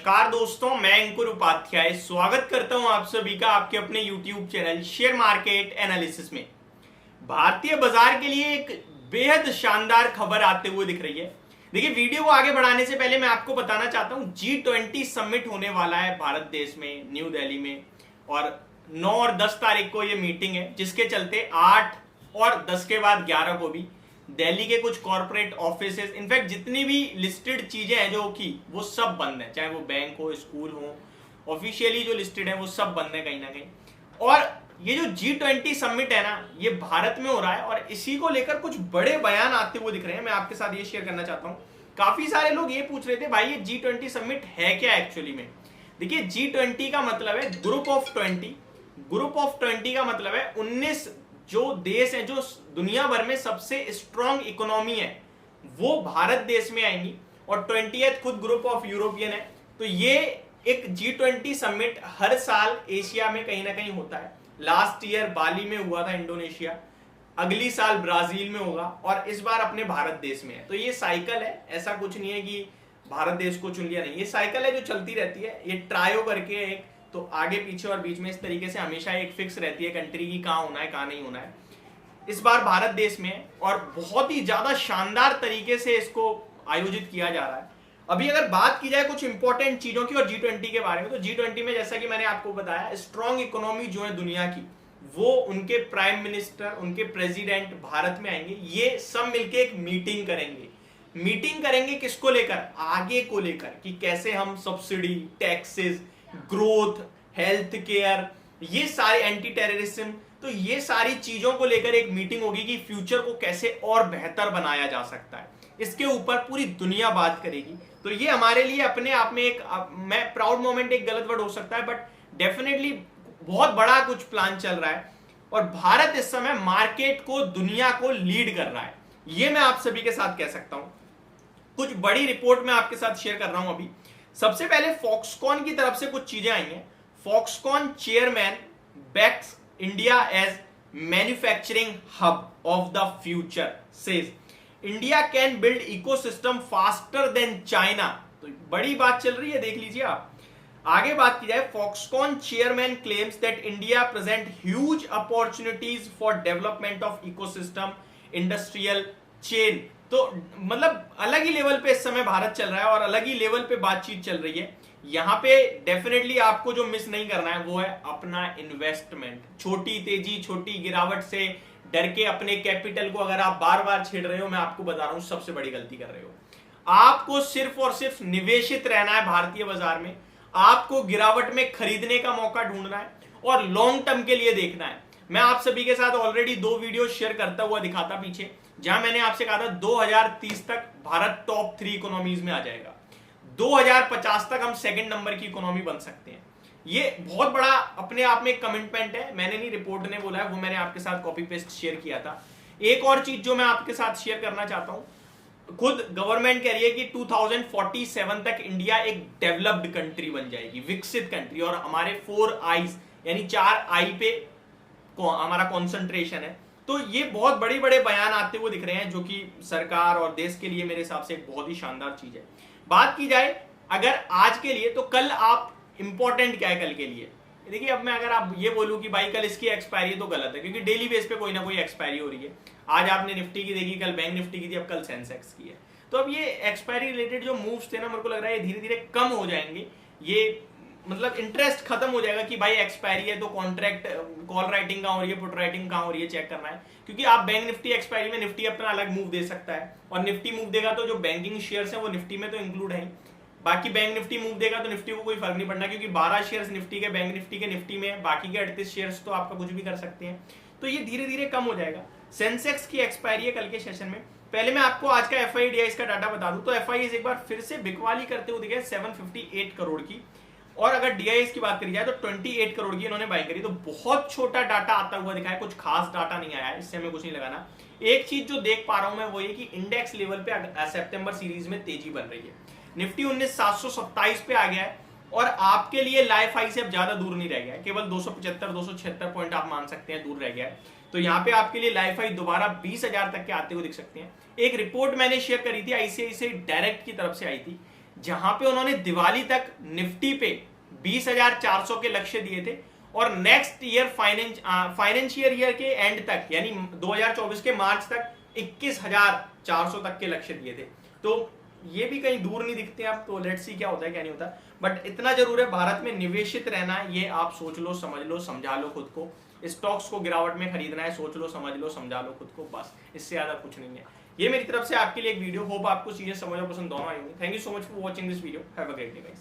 नमस्कार दोस्तों, मैं अंकुर उपाध्याय स्वागत करता हूं आप सभी का आपके अपने YouTube channel share market analysis में। भारतीय बाजार के लिए एक बेहद शानदार खबर आते हुए दिख रही है। देखिए, वीडियो को आगे बढ़ाने से पहले मैं आपको बताना चाहता हूं G20 समिट होने वाला है भारत देश में, न्यू दिल्ली में, और 9 और 10 तारीख को ये मीटिंग है, जिसके चलते 8 और 10 के बाद 11 को भी दिल्ली के कुछ कॉर्पोरेट ऑफिसेस, इनफैक्ट जितनी भी लिस्टेड चीजें हैं जो की वो सब बंद है, चाहे वो बैंक हो, स्कूल हो, ऑफिशियली जो लिस्टेड है वो सब बंद है कहीं ना कहीं। और ये जो G20 समिट है ना, ये भारत में हो रहा है और इसी को लेकर कुछ बड़े बयान आते हुए दिख रहे हैं। मैं आपके साथ ये शेयर करना चाहता हूँ। काफी सारे लोग ये पूछ रहे थे, भाई ये G20 समिट है क्या एक्चुअली में। देखिए, G20 का मतलब है ग्रुप ऑफ 20। ग्रुप ऑफ 20 का मतलब है 19 जो देश हैं, जो दुनिया भर में सबसे स्ट्रॉन्ग इकोनॉमी है, वो भारत देश में आएंगी, और 20th खुद ग्रुप ऑफ यूरोपियन है। तो ये एक G20 समिट हर साल एशिया में कहीं ना कहीं होता है। लास्ट ईयर बाली में हुआ था, इंडोनेशिया, अगली साल ब्राजील में होगा, और इस बार अपने भारत देश में है। तो ये साइकिल है, ऐसा कुछ नहीं है कि भारत देश को चुन लिया, नहीं, ये साइकिल है जो चलती रहती है। ये ट्रायो करके एक तो आगे पीछे और बीच में इस तरीके से हमेशा एक फिक्स रहती है कंट्री की, कहाँ होना है कहाँ नहीं होना है। इस बार भारत देश में, और बहुत ही ज्यादा शानदार तरीके से इसको आयोजित किया जा रहा है। अभी अगर बात की जाए कुछ इंपॉर्टेंट चीजों की और G20 के बारे में, तो G20 में जैसा कि मैंने आपको बताया, स्ट्रॉन्ग इकोनॉमी जो है दुनिया की, वो उनके प्राइम मिनिस्टर, उनके प्रेसिडेंट भारत में आएंगे। ये सब मिलके एक मीटिंग करेंगे। मीटिंग करेंगे किसको लेकर? आगे को लेकर, कि कैसे हम subsidy, taxes, growth, health care, ये सारे, एंटी टेररिज्म, तो ये सारी चीजों को लेकर एक मीटिंग होगी कि फ्यूचर को कैसे और बेहतर बनाया जा सकता है। इसके ऊपर पूरी दुनिया बात करेगी। तो ये हमारे लिए अपने आप में एक, मैं प्राउड मोमेंट एक गलत वर्ड हो सकता है, बट डेफिनेटली बहुत बड़ा कुछ प्लान चल रहा है, और भारत इस समय मार्केट को, दुनिया को लीड कर रहा है। ये मैं आप सभी के साथ कह सकता हूं। कुछ बड़ी रिपोर्ट मैं आपके साथ शेयर कर रहा हूं अभी। सबसे पहले फॉक्सकॉन की तरफ से कुछ चीजें आई हैं। Foxconn chairman backs India as manufacturing hub of the future, says India can build ecosystem faster than China. तो बड़ी बात चल रही है, देख लीजिए आप। आगे बात की जाए, Foxconn chairman claims that India present huge opportunities for development of ecosystem industrial chain. तो मतलब अलग ही लेवल पे इस समय भारत चल रहा है और अलग ही लेवल पे बातचीत चल रही है। यहां पे डेफिनेटली आपको जो मिस नहीं करना है वो है अपना इन्वेस्टमेंट। छोटी तेजी, छोटी गिरावट से डर के अपने कैपिटल को अगर आप बार बार छेड़ रहे हो, मैं आपको बता रहा हूं सबसे बड़ी गलती कर रहे हो। आपको सिर्फ और सिर्फ निवेशित रहना है भारतीय बाजार में। आपको गिरावट में खरीदने का मौका ढूंढना है और लॉन्ग टर्म के लिए देखना है। मैं आप सभी के साथ ऑलरेडी 2 वीडियो शेयर करता हुआ दिखाता पीछे, जहां मैंने आपसे कहा था 2030 तक भारत टॉप 3 इकोनॉमीज में आ जाएगा। 2050 तक हम सेकंड नंबर की इकोनॉमी बन सकते हैं। ये बहुत बड़ा अपने आप में एक कमिटमेंट है, मैंने नहीं, रिपोर्ट ने बोला है, वो मैंने आपके साथ कॉपी पेस्ट शेयर किया था। एक और चीज जो मैं आपके साथ शेयर करना चाहता हूं, खुद गवर्नमेंट कह रही है कि 2047 तक इंडिया एक डेवलप्ड कंट्री बन जाएगी, विकसित कंट्री, और हमारे 4 आईज यानी 4 आई पे हमारा कॉन्सेंट्रेशन है। तो ये बहुत बड़े बड़े बयान आते हुए दिख रहे हैं, जो कि सरकार और देश के लिए मेरे हिसाब से एक बहुत ही शानदार चीज है। बात की जाए अगर आज के लिए, तो कल आप इंपॉर्टेंट क्या है कल के लिए? देखिए, अब मैं अगर आप ये बोलूं कि भाई कल इसकी एक्सपायरी, तो गलत है, क्योंकि डेली बेस पे कोई ना कोई एक्सपायरी हो रही है। आज आपने निफ्टी की देखी, कल बैंक निफ्टी की थी, अब कल सेंसेक्स की है। तो अब ये एक्सपायरी रिलेटेड जो मूव्स थे ना, मेरे को लग रहा है ये धीरे धीरे कम हो जाएंगे। ये मतलब इंटरेस्ट खत्म हो जाएगा कि भाई एक्सपायरी है तो कॉन्ट्रैक्ट, कॉल राइटिंग कहां हो रही है, पुट राइटिंग कहां हो रही है, चेक करना है। क्योंकि आप बैंक निफ्टी एक्सपायरी में, निफ्टी अपना अलग मूव दे सकता है, और निफ्टी मूव देगा तो जो बैंकिंग शेयर्स हैं वो निफ्टी में तो इंक्लूड है। बाकी बैंक निफ्टी मूव देगा तो निफ्टी को कोई फर्क नहीं पड़ना, क्योंकि 12 शेयर्स निफ्टी के, बैंक निफ्टी के निफ्टी में, बाकी के 38 शेयर्स तो आपका कुछ भी कर सकते हैं। तो ये धीरे धीरे कम हो जाएगा। सेंसेक्स की एक्सपायरी है कल के सेशन में। पहले मैं आपको आज का FIDIs का डाटा बता दूं, तो FIDIs एक बार फिर से बिकवाली करते हुए दिखे 758 करोड़ की, और अगर DIs की बात करी जाए तो 28 करोड़ की इन्होंने बाई करी। तो बहुत छोटा डाटा आता हुआ दिखा है, कुछ खास डाटा नहीं आया है, इससे हमें कुछ नहीं लगाना। एक चीज जो देख पा रहा हूं मैं वो ये कि इंडेक्स लेवल पे सितंबर सीरीज में तेजी बन रही है। निफ्टी 19,727 पे आ गया है, और आपके लिए लाइफ हाई से अब ज्यादा दूर नहीं रह गया है, केवल 275-276 पॉइंट आप मान सकते हैं दूर रह गया है। तो यहाँ पे आपके लिए लाइफ हाई दोबारा 20,000 तक के आते हुए दिख सकते हैं। एक रिपोर्ट मैंने शेयर करी थी, ICICI डायरेक्ट की तरफ से आई थी, जहां पे उन्होंने दिवाली तक निफ्टी पे 20,400 के लक्ष्य दिए थे और नेक्स्ट ईयर फाइनेंशियल ईयर के एंड तक यानी 2024 के मार्च तक 21,400 तक के लक्ष्य दिए थे। तो ये भी कहीं दूर नहीं दिखते आप, तो लेट्स सी क्या होता है क्या नहीं होता। बट इतना जरूर है, भारत में निवेशित रहना है, ये आप सोच लो, समझ लो, समझा लो खुद को। स्टॉक्स को गिरावट में खरीदना है, सोच लो, समझ लो, समझा लो खुद को, बस इससे ज्यादा कुछ नहीं है। ये मेरी तरफ से आपके लिए एक वीडियो, होप आपको चीजें समझ और पसंद दोनों आई होंगी। Thank you so much for watching this video, have a great day guys.